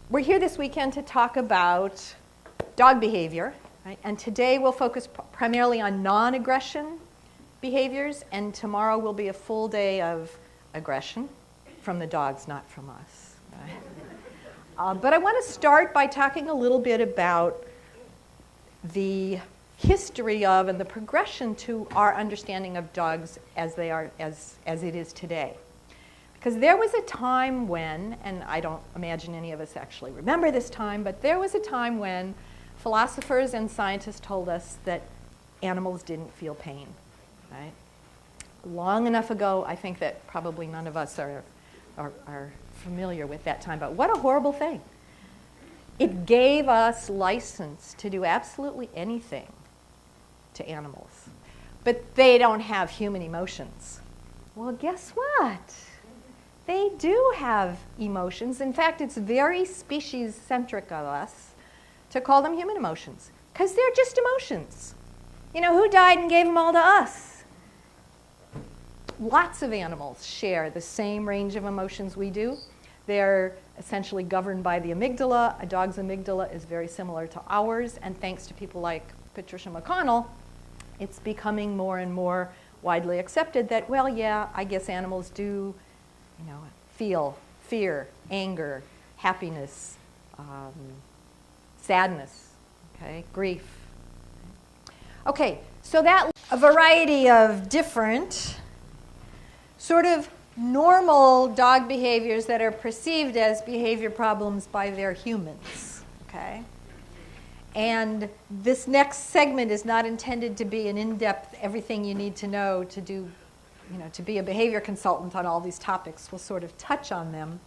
We're here this weekend to talk about dog behavior, right? And today we'll focus primarily on non-aggression behaviors, and tomorrow will be a full day of aggression from the dogs, not from us. Right? But I want to start by talking a little bit about the history of and the progression to our understanding of dogs as they are, as it is today. Because there was a time when, and I don't imagine any of us actually remember this time, but there was a time when philosophers and scientists told us that animals didn't feel pain, right? Long enough ago, I think that probably none of us are familiar with that time, but what a horrible thing. It gave us license to do absolutely anything to animals, but they don't have human emotions. Well, guess what? They do have emotions. In fact, it's very species-centric of us to call them human emotions, because they're just emotions. You know, who died and gave them all to us? Lots of animals share the same range of emotions we do. They're essentially governed by the amygdala. A dog's amygdala is very similar to ours, and thanks to people like Patricia McConnell, it's becoming more and more widely accepted that, well, yeah, I guess animals do, you know, feel fear, anger, happiness, sadness, okay, grief. Okay, so that a variety of different sort of normal dog behaviors that are perceived as behavior problems by their humans, okay? And this next segment is not intended to be an in-depth everything you need to know to do, you know, to be a behavior consultant on all these topics. We'll sort of touch on them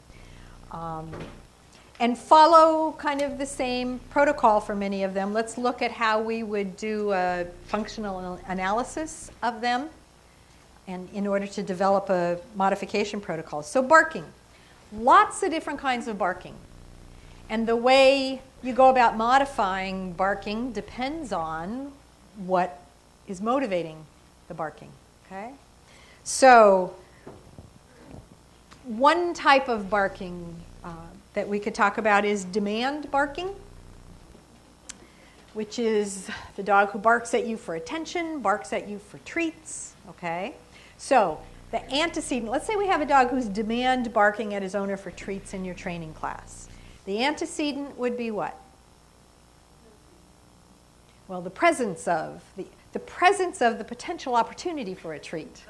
and follow kind of the same protocol for many of them. Let's look at how we would do a functional analysis of them and in order to develop a modification protocol. So barking, lots of different kinds of barking. And the way you go about modifying barking depends on what is motivating the barking, okay? So one type of barking that we could talk about is demand barking, which is the dog who barks at you for attention, barks at you for treats, okay? So the antecedent, let's say we have a dog who's demand barking at his owner for treats in your training class. The antecedent would be what? Well, the presence of the potential opportunity for a treat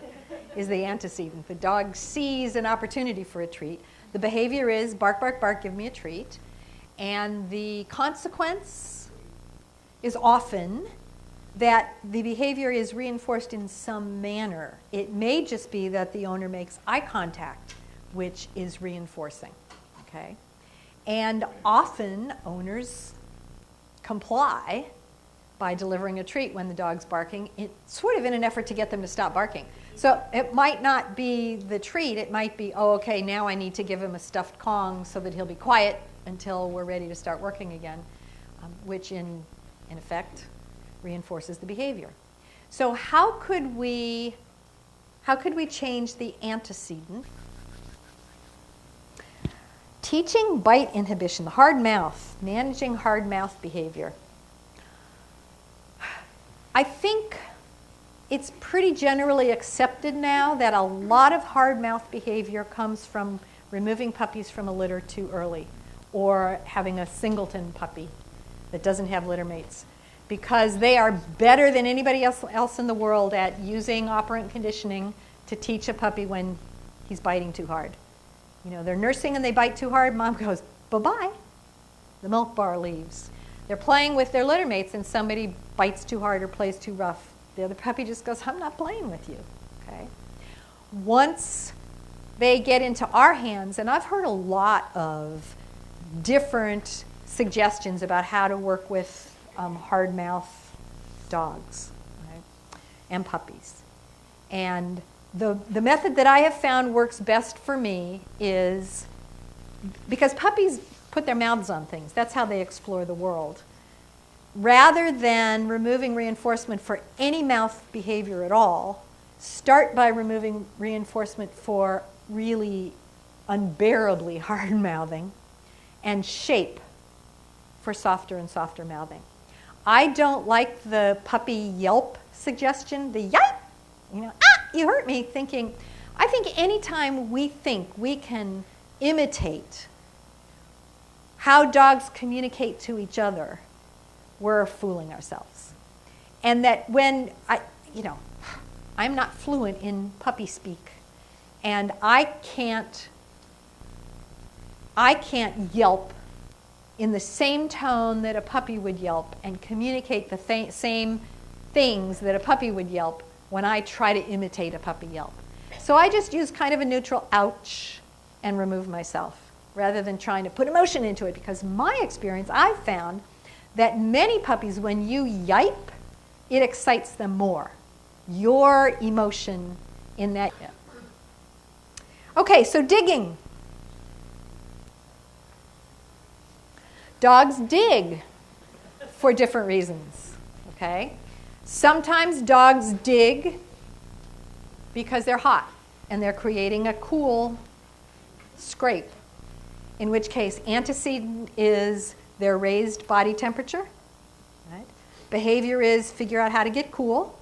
is the antecedent. The dog sees an opportunity for a treat. The behavior is bark, bark, bark, give me a treat. And the consequence is often that the behavior is reinforced in some manner. It may just be that the owner makes eye contact, which is reinforcing, okay? And often owners comply by delivering a treat when the dog's barking, it's sort of in an effort to get them to stop barking. So it might not be the treat, it might be, oh, okay, now I need to give him a stuffed Kong so that he'll be quiet until we're ready to start working again, which in effect reinforces the behavior. So how could we change the antecedent? Teaching bite inhibition, the hard mouth, managing hard mouth behavior. I think it's pretty generally accepted now that a lot of hard mouth behavior comes from removing puppies from a litter too early or having a singleton puppy that doesn't have litter mates, because they are better than anybody else in the world at using operant conditioning to teach a puppy when he's biting too hard. You know, they're nursing and they bite too hard, mom goes, bye-bye. The milk bar leaves. They're playing with their litter mates and somebody bites too hard or plays too rough. The other puppy just goes, I'm not playing with you, okay? Once they get into our hands, and I've heard a lot of different suggestions about how to work with hard mouth dogs, right? And puppies. And the method that I have found works best for me is, because puppies put their mouths on things, that's how they explore the world. Rather than removing reinforcement for any mouth behavior at all, start by removing reinforcement for really unbearably hard mouthing, and shape for softer and softer mouthing. I don't like the puppy yelp suggestion, the yipe, you hurt me, thinking. I think anytime we think we can imitate how dogs communicate to each other, we're fooling ourselves. And that when I'm not fluent in puppy speak, and I can't yelp in the same tone that a puppy would yelp and communicate the same things that a puppy would yelp when I try to imitate a puppy yelp. So I just use kind of a neutral ouch and remove myself rather than trying to put emotion into it, because my experience, I've found that many puppies, when you yipe, it excites them more. Your emotion in that. Yeah. Okay, so digging. Dogs dig for different reasons, okay? Sometimes dogs dig because they're hot and they're creating a cool scrape, in which case antecedent is their raised body temperature. Right? Behavior is figure out how to get cool.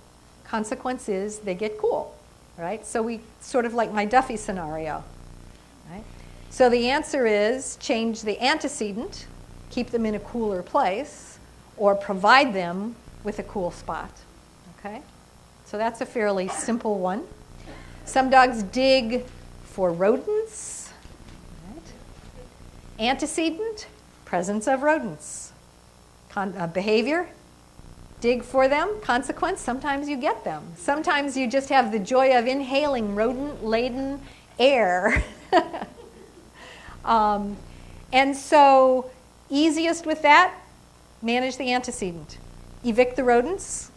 Consequence is they get cool. Right? So we sort of like my Duffy scenario. Right? So the answer is change the antecedent, keep them in a cooler place, or provide them with a cool spot. Okay? So that's a fairly simple one. Some dogs dig for rodents. Right? Antecedent, presence of rodents. Behavior, dig for them. Consequence, sometimes you get them. Sometimes you just have the joy of inhaling rodent-laden air. And so, easiest with that, manage the antecedent. Evict the rodents.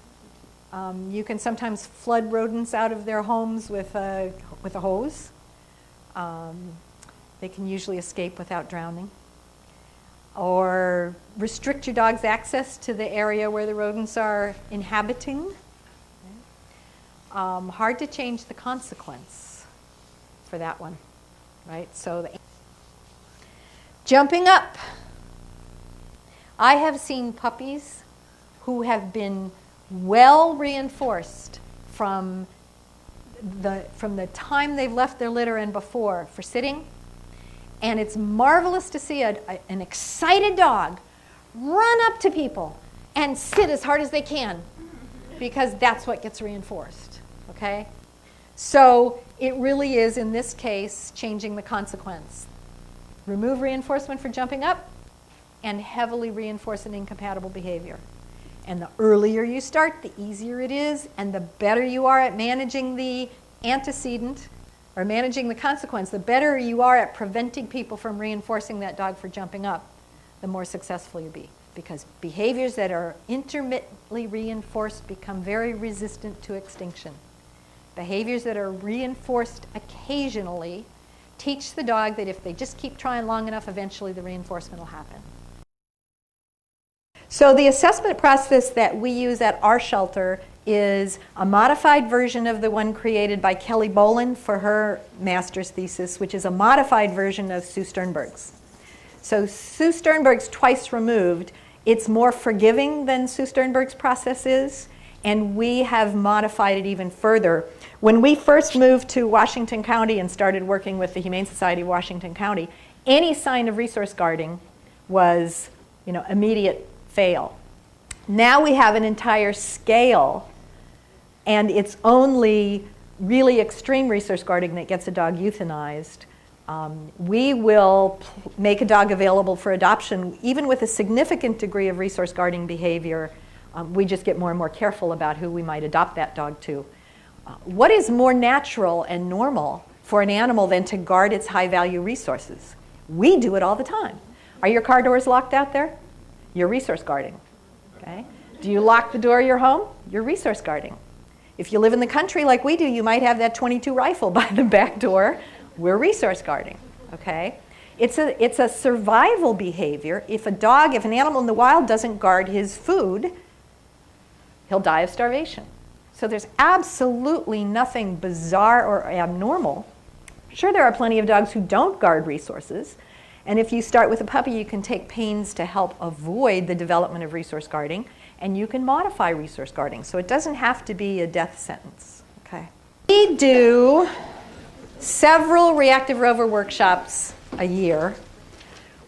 You can sometimes flood rodents out of their homes with a hose. They can usually escape without drowning. Or restrict your dog's access to the area where the rodents are inhabiting. Hard to change the consequence for that one, right? So jumping up. I have seen puppies who have been well reinforced from the time they've left their litter and before for sitting. And it's marvelous to see an excited dog run up to people and sit as hard as they can, because that's what gets reinforced, okay? So it really is, in this case, changing the consequence. Remove reinforcement for jumping up and heavily reinforce an incompatible behavior. And the earlier you start, the easier it is, and the better you are at managing the antecedent or managing the consequence, the better you are at preventing people from reinforcing that dog for jumping up, the more successful you'll be. Because behaviors that are intermittently reinforced become very resistant to extinction. Behaviors that are reinforced occasionally teach the dog that if they just keep trying long enough, eventually the reinforcement will happen. So the assessment process that we use at our shelter is a modified version of the one created by Kelly Bolin for her master's thesis, which is a modified version of Sue Sternberg's. So Sue Sternberg's twice removed. It's more forgiving than Sue Sternberg's process is, and we have modified it even further. When we first moved to Washington County and started working with the Humane Society of Washington County, any sign of resource guarding was, immediate fail. Now we have an entire scale, and it's only really extreme resource guarding that gets a dog euthanized. We will make a dog available for adoption even with a significant degree of resource guarding behavior. We just get more and more careful about who we might adopt that dog to. What is more natural and normal for an animal than to guard its high-value resources? We do it all the time. Are your car doors locked out there? You're resource guarding. Okay? Do you lock the door of your home? You're resource guarding. If you live in the country like we do, you might have that .22 rifle by the back door. We're resource guarding. Okay? It's a survival behavior. If an animal in the wild doesn't guard his food, he'll die of starvation. So there's absolutely nothing bizarre or abnormal. Sure, there are plenty of dogs who don't guard resources, And if you start with a puppy, you can take pains to help avoid the development of resource guarding, and you can modify resource guarding. So it doesn't have to be a death sentence. Okay. We do several reactive rover workshops a year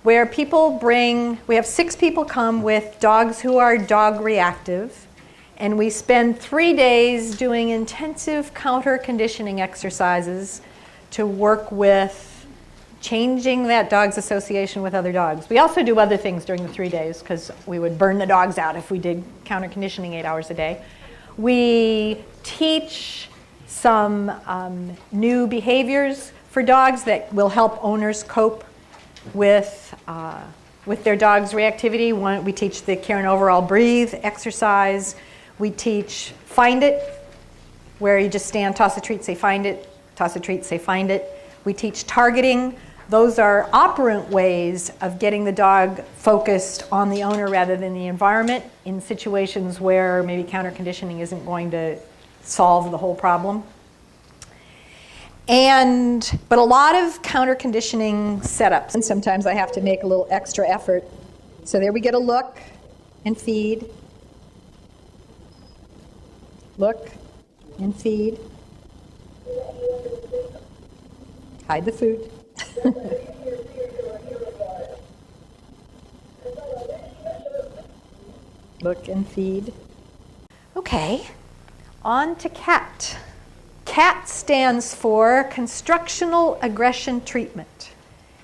where people bring, we have 6 people come with dogs who are dog reactive, and we spend 3 days doing intensive counter conditioning exercises to work with changing that dog's association with other dogs. We also do other things during the 3 days because we would burn the dogs out if we did counter conditioning 8 hours a day. We teach some new behaviors for dogs that will help owners cope with their dog's reactivity. We teach the Karen Overall Breathe exercise. We teach Find It, where you just stand, toss a treat, say find it, toss a treat, say find it. We teach targeting. Those are operant ways of getting the dog focused on the owner rather than the environment in situations where maybe counter conditioning isn't going to solve the whole problem. But a lot of counter conditioning setups, and sometimes I have to make a little extra effort. So there we get a look and feed. Look and feed. Hide the food. Look and feed. Okay, on to CAT. CAT stands for Constructional Aggression Treatment.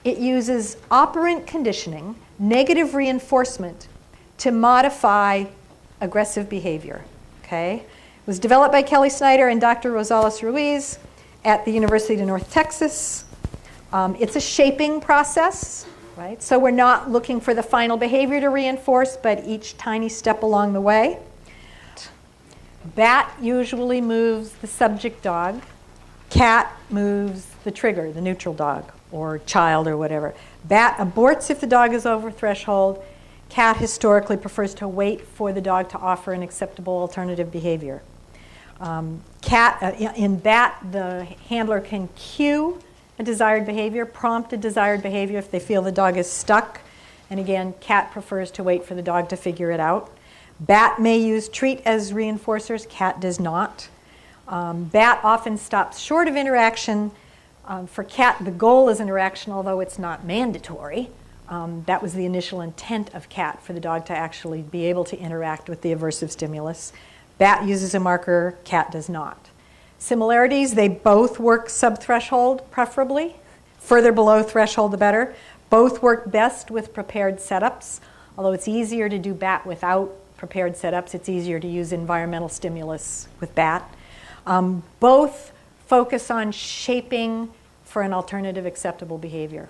It uses operant conditioning, negative reinforcement, to modify aggressive behavior. Okay? It was developed by Kelly Snyder and Dr. Rosales Ruiz at the University of North Texas. It's a shaping process, right? So we're not looking for the final behavior to reinforce, but each tiny step along the way. BAT usually moves the subject dog. CAT moves the trigger, the neutral dog or child or whatever. BAT aborts if the dog is over threshold. CAT historically prefers to wait for the dog to offer an acceptable alternative behavior. In BAT, the handler can cue a desired behavior, prompt a desired behavior if they feel the dog is stuck. And again, CAT prefers to wait for the dog to figure it out. BAT may use treat as reinforcers, CAT does not. BAT often stops short of interaction. For CAT, the goal is interaction, although it's not mandatory. That was the initial intent of CAT, for the dog to actually be able to interact with the aversive stimulus. BAT uses a marker, CAT does not. Similarities, they both work sub-threshold, preferably. Further below threshold, the better. Both work best with prepared setups. Although it's easier to do BAT without prepared setups, it's easier to use environmental stimulus with BAT. Both focus on shaping for an alternative acceptable behavior.